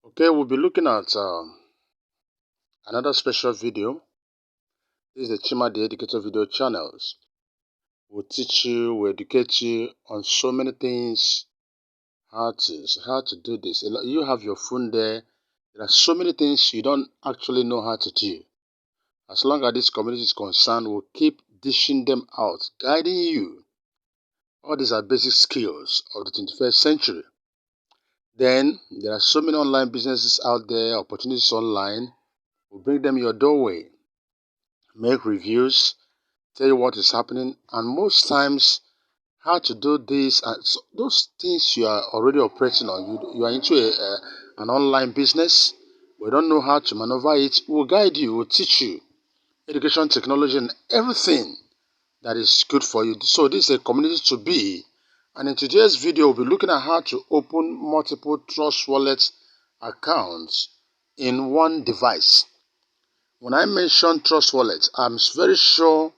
Okay, we'll be looking at another special video. This is the Chima the Educator video channels. We'll teach you, we'll educate you on so many things, how to do this. You have your phone there. There are so many things you don't actually know how to do. As long as this community is concerned, we'll keep dishing them out, guiding you. All these are basic skills of the 21st century. Then, there are so many online businesses out there, opportunities online. We'll bring them your doorway. Make reviews, tell you what is happening, and most times how to do this. And so those things you are already operating on, you are into an online business, we don't know how to maneuver it. We'll guide you, we'll teach you education, technology, and everything that is good for you. So this is a community to be. And in today's video, we'll be looking at how to open multiple Trust Wallet accounts in one device. When I mention Trust Wallet, I'm very sure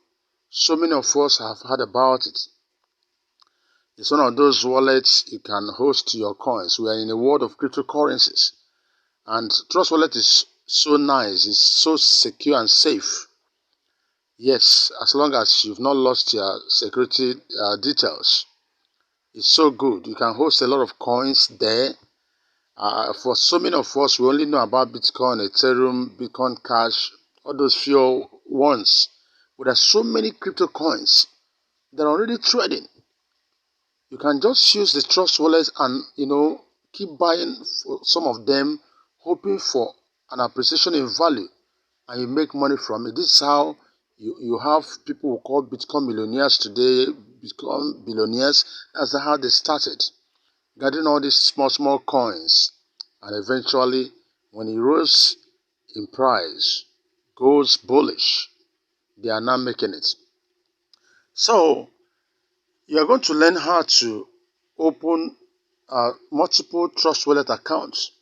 so many of us have heard about it. It's one of those wallets you can host your coins. We are in a world of cryptocurrencies. And Trust Wallet is so nice, it's so secure and safe. Yes, as long as you've not lost your security details. It's so good. You can host a lot of coins there. For so many of us, we only know about Bitcoin, Ethereum, Bitcoin Cash, all those few ones. But there are so many crypto coins that are already trading. You can just use the Trust Wallet and, keep buying some of them, hoping for an appreciation in value, and you make money from it. This is how you have people who call Bitcoin millionaires today, Bitcoin billionaires. That's how they started, gathering all these small coins, and eventually, when it rose in price, goes bullish, they are now making it. So, you are going to learn how to open multiple Trust Wallet accounts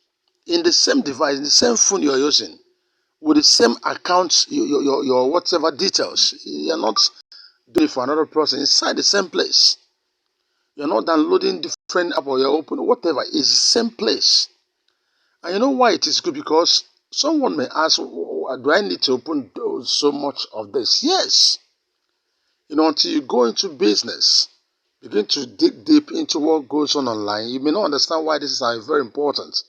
in the same device, in the same phone you are using, with the same account, your whatever details. You are not doing it for another person inside the same place. You're not downloading different app or you're opening whatever. It's the same place. And you know why it is good? Because someone may ask, do I need to open so much of this? Yes. Until you go into business, begin to dig deep into what goes on online, you may not understand why this is very important.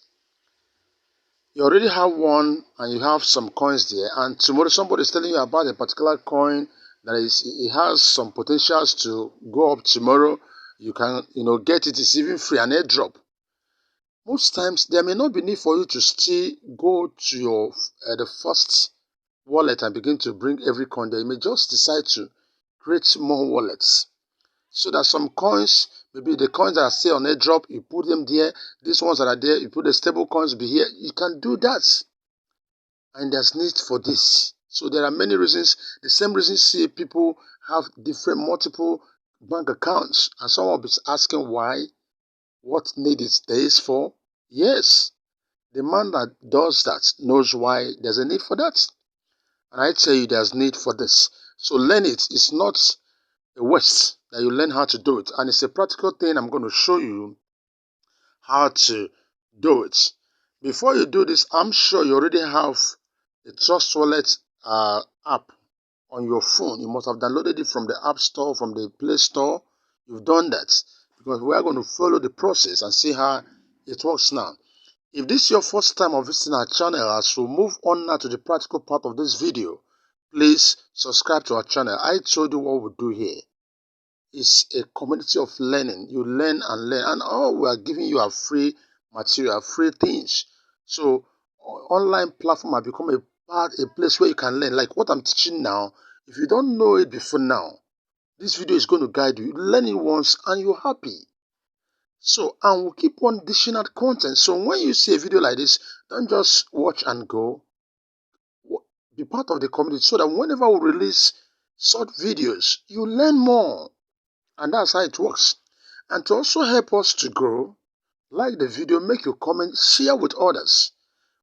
You already have one and you have some coins there, and tomorrow somebody is telling you about a particular coin that it has some potentials to go up tomorrow. You can, get it. It's even free, an airdrop. Most times there may not be need for you to still go to your the first wallet and begin to bring every coin there. You may just decide to create more wallets. So that some coins, maybe the coins that are still on airdrop, you put them there. These ones that are there, you put the stable coins be here. You can do that. And there's need for this. So there are many reasons. The same reasons see people have different multiple bank accounts. And someone will be asking why, what need is this for? Yes. The man that does that knows why there's a need for that. And I tell you there's need for this. So learn it. It's not a waste that you learn how to do it. And it's a practical thing. I'm going to show you how to do it. Before you do this, I'm sure you already have the Trust Wallet app on your phone. You must have downloaded it from the App Store, from the Play Store. You've done that because we are going to follow the process and see how it works now. If this is your first time of visiting our channel, as we move on now to the practical part of this video, please subscribe to our channel. I told you what we do here. It's a community of learning. You learn and learn, and all we are giving you are free material, free things. So online platform have become a place where you can learn. Like what I'm teaching now, if you don't know it before now, this video is going to guide you. You learn it once and you're happy. So, and we'll keep on dishing out content. So when you see a video like this, don't just watch and go. Be part of the community so that whenever we release short videos, you learn more. And that's how it works. And to also help us to grow, like the video, make your comment, share with others.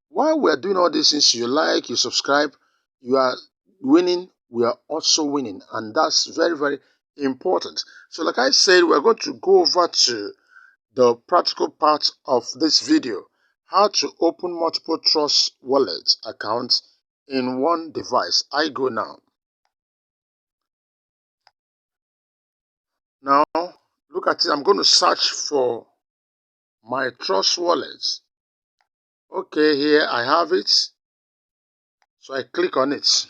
While we are doing all these things, you like, you subscribe, you are winning, we are also winning. And that's very, very important. So like I said, we're going to go over to the practical part of this video, how to open multiple Trust Wallet accounts in one device. I go now. Now, look at it. I'm going to search for my Trust Wallet. Okay, here I have it. So I click on it.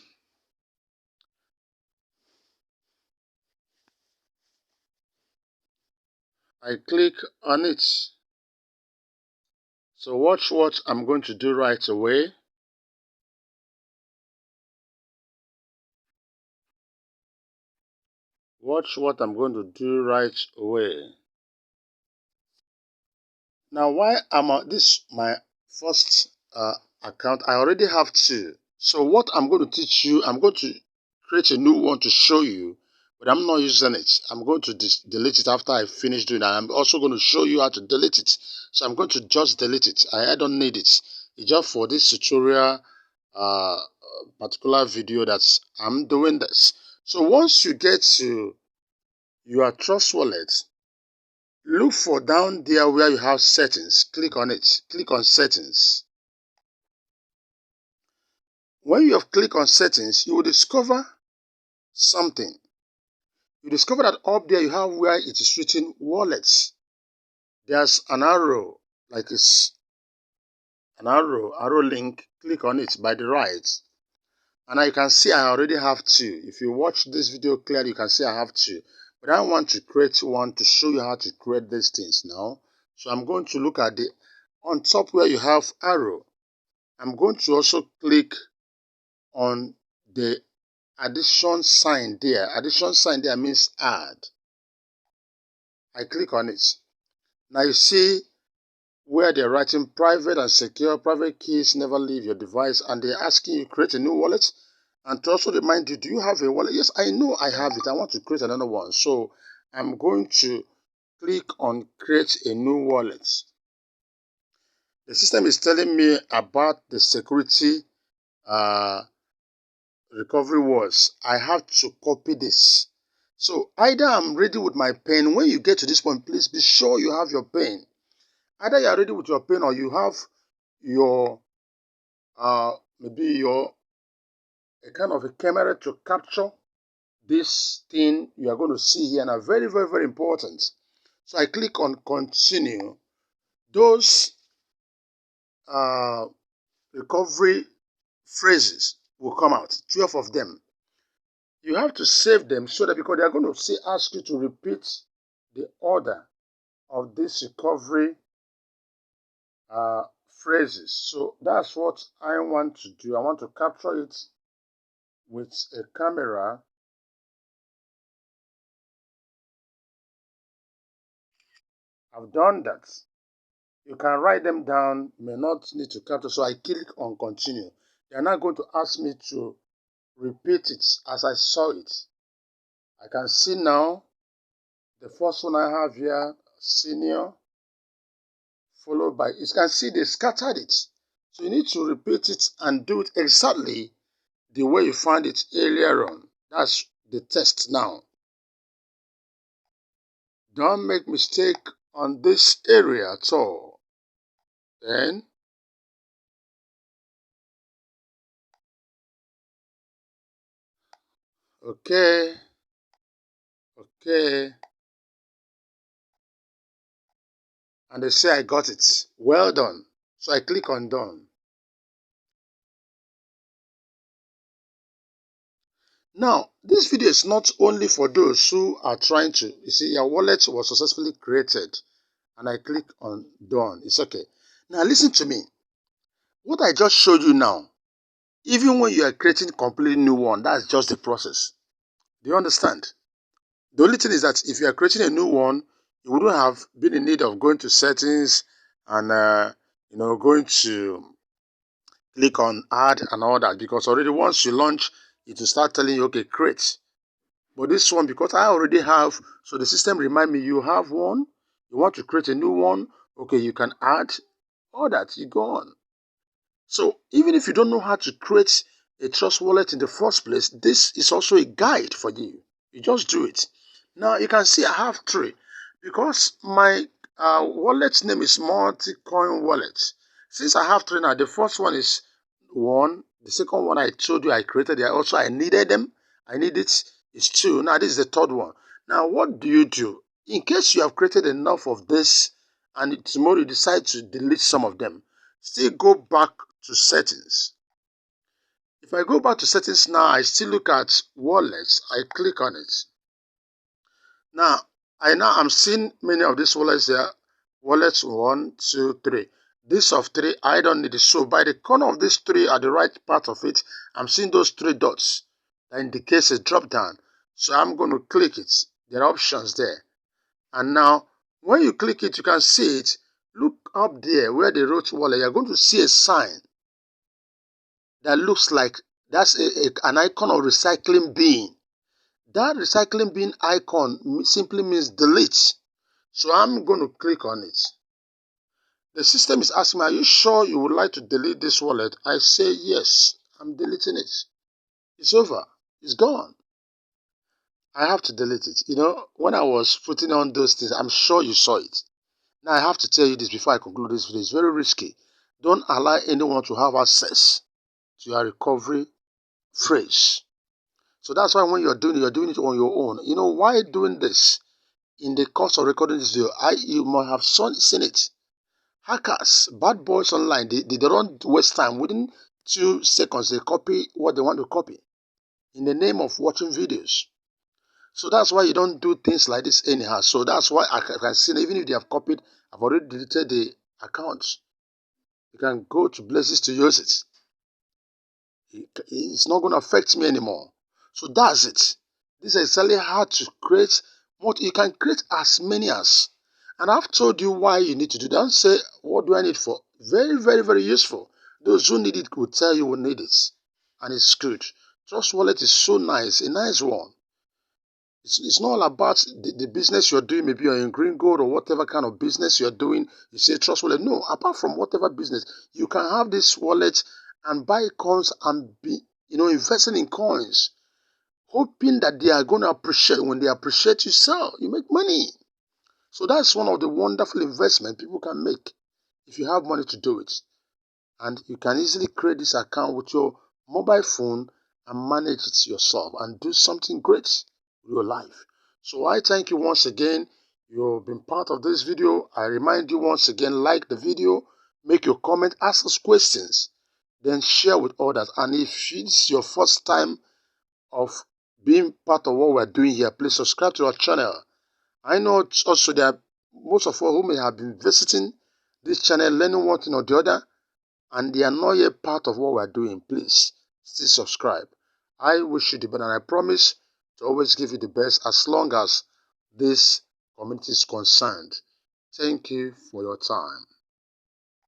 I click on it. So watch what I'm going to do right away. Watch what I'm going to do right away. Now, why am I, this my first account? I already have two. So what I'm going to teach you, I'm going to create a new one to show you, but I'm not using it. I'm going to delete it after I finish doing that. I'm also going to show you how to delete it. So I'm going to just delete it. I don't need it. It's just for this tutorial particular video that I'm doing this. So once you get to your Trust Wallet, look for down there where you have settings. Click on it. Click on settings. When you have clicked on settings, you will discover something. You discover that up there you have where it is written wallets. There's an arrow, like it's an arrow link. Click on it by the right. And you can see I already have two. If you watch this video clearly, you can see I have two. But I want to create one to show you how to create these things now. So I'm going to look at the on top where you have arrow. I'm going to also click on the addition sign there. Addition sign there means add. I click on it. Now you see where they're writing private and secure. Private keys never leave your device, and they're asking you to create a new wallet. And to also remind you, do you have a wallet? Yes, I know I have it. I want to create another one. So I'm going to click on create a new wallet. The system is telling me about the security recovery words. I have to copy this. So either I'm ready with my pen. When you get to this point, please be sure you have your pen. Either you are ready with your pen or you have your maybe your a kind of a camera to capture this thing you are going to see here. Now, very, very, very important. So I click on continue. Those recovery phrases will come out, 12 of them. You have to save them so that because they are going to ask you to repeat the order of this recovery phrases. So that's what I want to do. I want to capture it with a camera. I've done that. You can write them down, may not need to capture. So I click on continue. They are now going to ask me to repeat it as I saw it. I can see now the first one I have here, senior, followed by, you can see they scattered it. So you need to repeat it and do it exactly the way you found it earlier on. That's the test now. Don't make mistake on this area at all. Then okay, and they say I got it. Well done. So I click on done. Now, this video is not only for those who are trying to, you see, your wallet was successfully created, and I click on done. It's okay. Now, listen to me. What I just showed you now, even when you are creating a completely new one, that's just the process. Do you understand? The only thing is that if you are creating a new one, you wouldn't have been in need of going to settings and going to click on add and all that, because already once you launch, it will start telling you, okay, create. But this one, because I already have, so the system remind me you have one, you want to create a new one, okay, you can add all that, you go on. So even if you don't know how to create a Trust Wallet in the first place, this is also a guide for you. You just do it. Now you can see I have three because my wallet name is Multi-Coin Wallet. Since I have three now, the first one is one. The second one I told you I created. I needed them. I need it. It's two. Now this is the third one. Now what do you do? In case you have created enough of this and tomorrow you decide to delete some of them, still go back to settings. If I go back to settings now, I still look at wallets. I click on it. Now I'm seeing many of these wallets here. Wallets 1, 2, 3. This of 3, I don't need it. So by the corner of these 3 at the right part of it, I'm seeing those 3 dots that indicates a drop down. So I'm going to click it. There are options there. And now when you click it, you can see it. Look up there where they wrote wallet. You're going to see a sign that looks like that's an icon of recycling bin. That recycling bin icon simply means delete. So I'm going to click on it. The system is asking me, are you sure you would like to delete this wallet? I say yes, I'm deleting it. It's over. It's gone. I have to delete it. You know, when I was putting on those things, I'm sure you saw it. Now I have to tell you this before I conclude this video. It's very risky. Don't allow anyone to have access to your recovery phrase. So that's why when you're doing it on your own. You know, why doing this? In the course of recording this video, you might have seen it. Hackers, bad boys online, they don't waste time. Within 2 seconds, they copy what they want to copy in the name of watching videos. So that's why you don't do things like this anyhow. So that's why I can see, even if they have copied, I've already deleted the accounts. You can go to places to use it. It's not going to affect me anymore. So that's it. This is exactly how to create what you can create as many as. And I've told you why you need to do that. Don't say, what do I need for? Very, very, very useful. Those who need it will tell you will need it. And it's good. Trust Wallet is so nice, a nice one. It's not all about the business you're doing. Maybe you're in green gold or whatever kind of business you're doing. You say Trust Wallet. No, apart from whatever business, you can have this wallet and buy coins and be, investing in coins, hoping that they are going to appreciate. When they appreciate, you sell, you make money. So that's one of the wonderful investments people can make if you have money to do it. And you can easily create this account with your mobile phone and manage it yourself and do something great with your life. So I thank you once again. You've been part of this video. I remind you once again, like the video, make your comment, ask us questions, then share with others. And if it's your first time of being part of what we're doing here, please subscribe to our channel. I know also there are most of us who may have been visiting this channel, learning one thing or the other, and they are not yet part of what we're doing. Please still subscribe. I wish you the best, and I promise to always give you the best as long as this community is concerned. Thank you for your time.